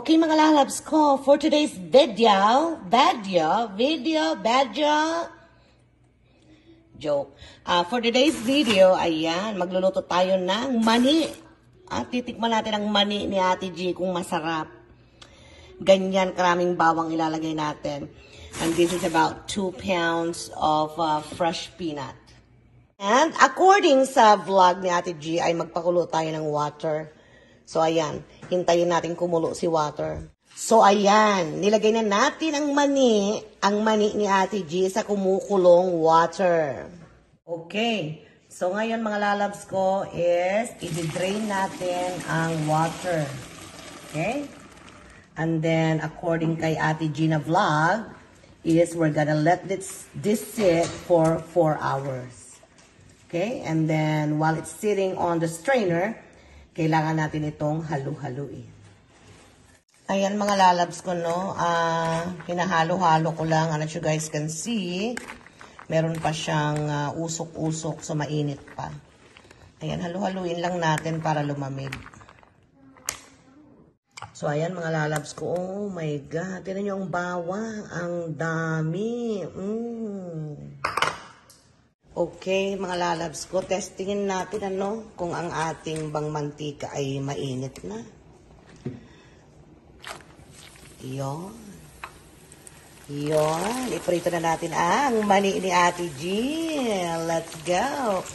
Okay mga lalabs ko, for today's video, joke. For today's video, ayan, magluluto tayo ng mani. Titikman natin ang mani ni Ate G kung masarap. Ganyan karaming bawang ilalagay natin. And this is about 2 pounds of fresh peanut. And according sa vlog ni Ate G, ay magpakulo tayo ng water. So, ayan. Hintayin natin kumulo si water. So, ayan. Nilagay na natin ang mani ni Ate G sa kumukulong water. Okay. So, ngayon mga lalabs ko is i-drain natin ang water. Okay? And then, according kay Ate G na vlog, is we're gonna let this sit for 4 hours. Okay? And then, while it's sitting on the strainer, kailangan natin itong halu-haluin. Ayan mga lalabs ko, no? Hinahalo-halo ko lang. And as you guys can see, meron pa siyang usok-usok, so mainit pa. Ayan, halu-haluin lang natin para lumamig. So, ayan mga lalabs ko. Oh my God. Tignan nyo ang bawang. Ang dami. Okay, mga lalabs ko, testingin natin kung ang ating bang mantika ay mainit na. Yon. Iprito na natin ang mani ni Ate G. Let's go.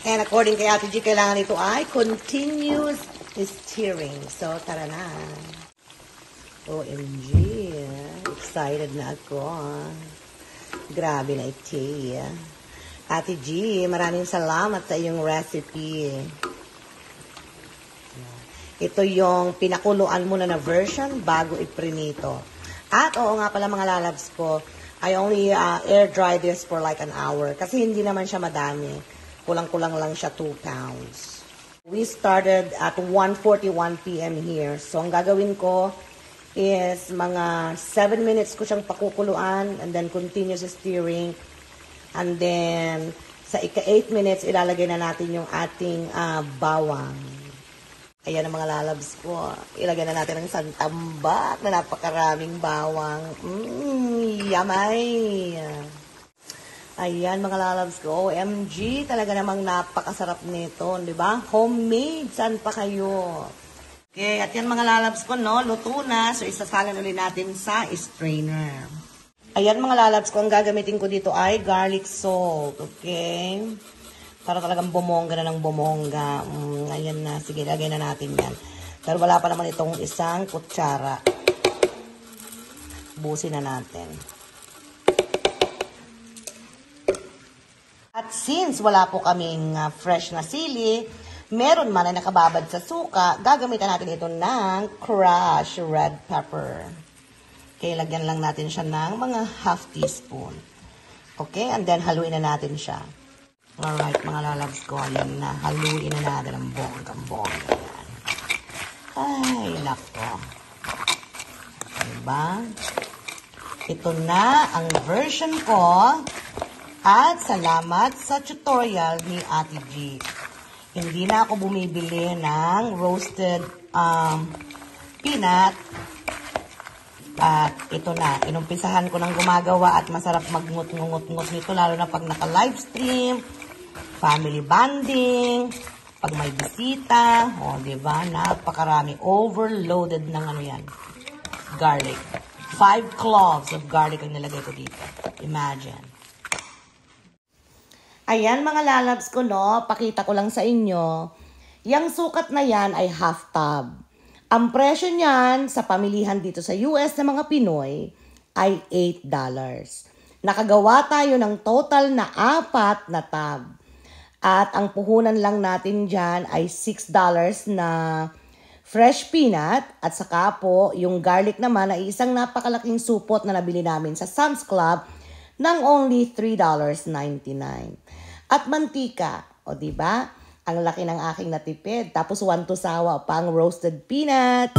And according kay Ate G, kailangan ito ay continuous stirring. So, tara na. OMG. Excited na ako. Grabe na ito. Ate G, maraming salamat sa iyong recipe. Ito yung pinakuluan muna na version bago iprinito. At oo nga pala mga lalabs ko, I only air dry this for like an hour. Kasi hindi naman siya madami. Kulang-kulang lang siya 2 pounds. We started at 1:41 p.m. here. So ang gagawin ko is mga 7 minutes ko siyang pakukuluan and then continuous stirring. And then, sa ika-8 minutes, ilalagay na natin yung ating bawang. Ayan ang mga lalabs ko. Ilagay na natin ang santambak na napakaraming bawang. Yummy! Ayan mga lalabs ko. OMG, talaga namang napakasarap nito. Diba? Homemade. Saan pa kayo? Okay, at yan mga lalabs ko, no? Luto na. So, isasalan ulit natin sa strainer. Ayan mga lalabs ko, ang gagamitin ko dito ay garlic salt, okay? Para talagang bumongga na ng bumongga. Ayan na, sige, lagay na natin yan. Pero wala pa naman itong isang kutsara. Busin na natin. At since wala po kaming fresh na sili, meron man na nakababad sa suka, gagamitan natin ito ng crushed red pepper. Okay, lagyan lang natin siya ng mga half teaspoon. Okay, and then haluin na natin siya. Alright, mga lalabs ko, ayan na. Haluin na natin ang bonggang-bongga. Ay, nako. Diba? Ito na ang version ko. At salamat sa tutorial ni Ate G. Hindi na ako bumibili ng roasted peanut. At ito na, inumpisahan ko ng gumagawa at masarap magngut-ngut-ngut nito, lalo na pag naka-livestream, family bonding, pag may bisita, diba, napakarami, overloaded ng yan, garlic. 5 cloves of garlic ang nilagay ko dito. Imagine. Ayan mga lalabs ko, no, pakita ko lang sa inyo, yung sukat na yan ay half tub. Ang presyo niyan sa pamilihan dito sa US na mga Pinoy ay $8. Nakagawa tayo ng total na 4 na tab. At ang puhunan lang natin dyan ay $6 na fresh peanut. At saka po, yung garlic naman ay isang napakalaking supot na nabili namin sa Sam's Club ng only $3.99. At mantika, o diba? Ang laki ng aking natipid. Tapos 1 to sawa pang roasted peanut.